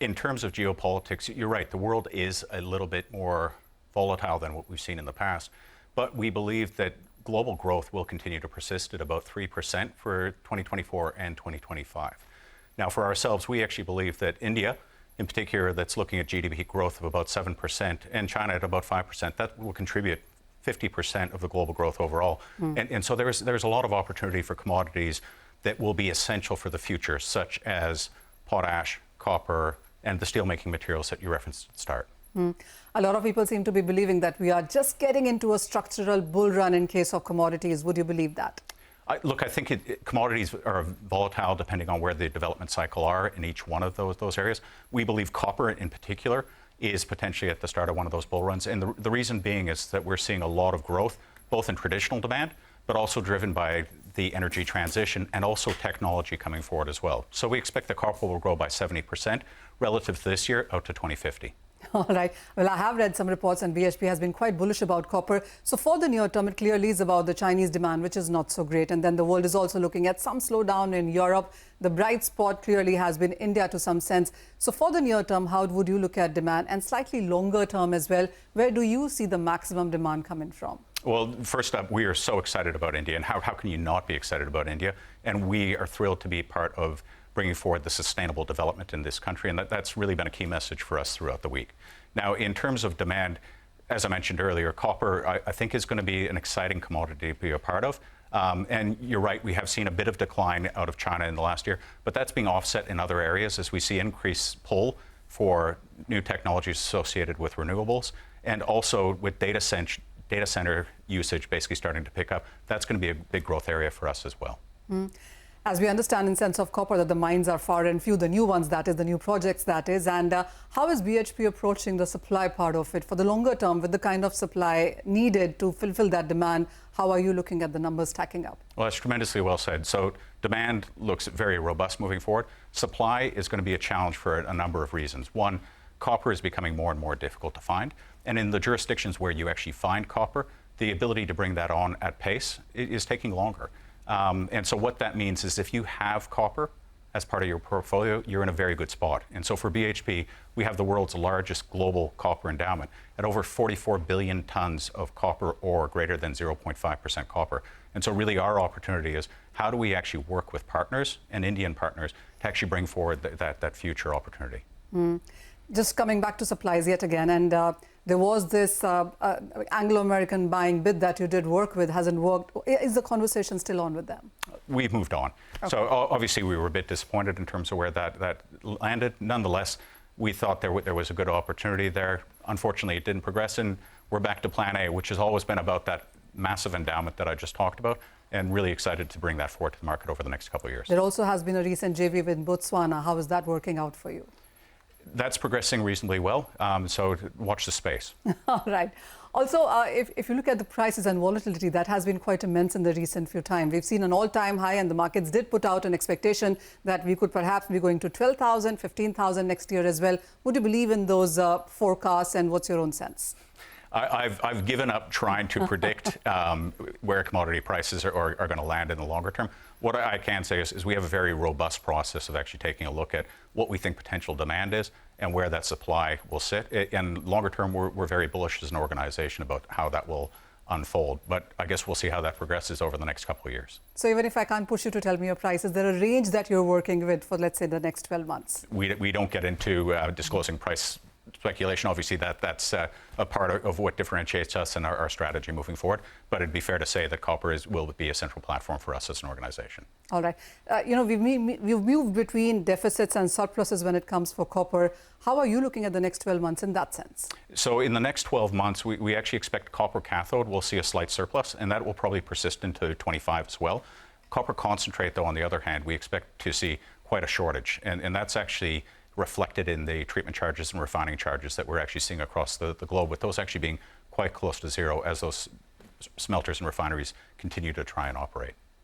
In terms of geopolitics, you're right. The world is a little bit more volatile than what we've seen in the past. But we believe that global growth will continue to persist at about 3% for 2024 and 2025. Now, for ourselves, we actually believe that India, in particular, that's looking at GDP growth of about 7%, and China at about 5%, that will contribute 50% of the global growth overall. And so there's a lot of opportunity for commodities that will be essential for the future, such as potash, copper, and the steelmaking materials that you referenced at the start. A lot of people seem to be believing that we are just getting into a structural bull run in case of commodities. Would you believe that? Look, I think commodities are volatile depending on where the development cycle are in each one of those areas. We believe copper in particular is potentially at the start of one of those bull runs. And the reason being is that we're seeing a lot of growth, both in traditional demand, but also driven by the energy transition and also technology coming forward as well. So we expect that copper will grow by 70% relative to this year out to 2050. All right. Well, I have read some reports and BHP has been quite bullish about copper. So for the near term, it clearly is about the Chinese demand, which is not so great. And then the world is also looking at some slowdown in Europe. The bright spot clearly has been India to some sense. So for the near term, how would you look at demand? And slightly longer term as well, where do you see the maximum demand coming from? Well, first up, we are so excited about India. And how can you not be excited about India? And we are thrilled to be part of bringing forward the sustainable development in this country. And that's really been a key message for us throughout the week. Now, in terms of demand, as I mentioned earlier, copper, I think, is going to be an exciting commodity to be a part of. And you're right, we have seen a bit of decline out of China in the last year, but that's being offset in other areas as we see increased pull for new technologies associated with renewables, and also with data center usage basically starting to pick up. That's going to be a big growth area for us as well. As we understand in sense of copper that the mines are far and few, the new ones that is, the new projects that is, and how is BHP approaching the supply part of it for the longer term with the kind of supply needed to fulfill that demand? How are you looking at the numbers stacking up? Well, that's tremendously well said. So demand looks very robust moving forward. Supply is going to be a challenge for a number of reasons. One, copper is becoming more and more difficult to find. And in the jurisdictions where you actually find copper, the ability to bring that on at pace is taking longer. And so what that means is if you have copper as part of your portfolio, you're in a very good spot. And so for BHP, we have the world's largest global copper endowment at over 44 billion tons of copper ore greater than 0.5% copper. And so really our opportunity is how do we actually work with partners and Indian partners to actually bring forward that future opportunity. Just coming back to supplies yet again, and there was this Anglo-American buying bid that you did work with, hasn't worked. Is the conversation still on with them? We've moved on. Okay. So obviously we were a bit disappointed in terms of where that landed. Nonetheless, we thought there was a good opportunity there. Unfortunately, it didn't progress, and we're back to Plan A, which has always been about that massive endowment that I just talked about, and really excited to bring that forward to the market over the next couple of years. There also has been a recent JV with Botswana. How is that working out for you? That's progressing reasonably well, so watch the space. All right. Also, if you look at the prices and volatility, that has been quite immense in the recent few times. We've seen an all-time high, and the markets did put out an expectation that we could perhaps be going to 12,000, 15,000 next year as well. Would you believe in those forecasts, and what's your own sense? I've given up trying to predict where commodity prices are going to land in the longer term. What I can say is we have a very robust process of actually taking a look at what we think potential demand is and where that supply will sit. And longer term, we're very bullish as an organization about how that will unfold. But I guess we'll see how that progresses over the next couple of years. So even if I can't push you to tell me your price, is there a range that you're working with for, let's say, the next 12 months? We don't get into disclosing price speculation. Obviously, that's a part of what differentiates us and our strategy moving forward. But it'd be fair to say that copper will be a central platform for us as an organization. All right. We've moved between deficits and surpluses when it comes for copper. How are you looking at the next 12 months in that sense? So in the next 12 months, we actually expect copper cathode will see a slight surplus, and that will probably persist into 25 as well. Copper concentrate, though, on the other hand, we expect to see quite a shortage. And that's actually reflected in the treatment charges and refining charges that we're actually seeing across the globe, with those actually being quite close to zero as those smelters and refineries continue to try and operate.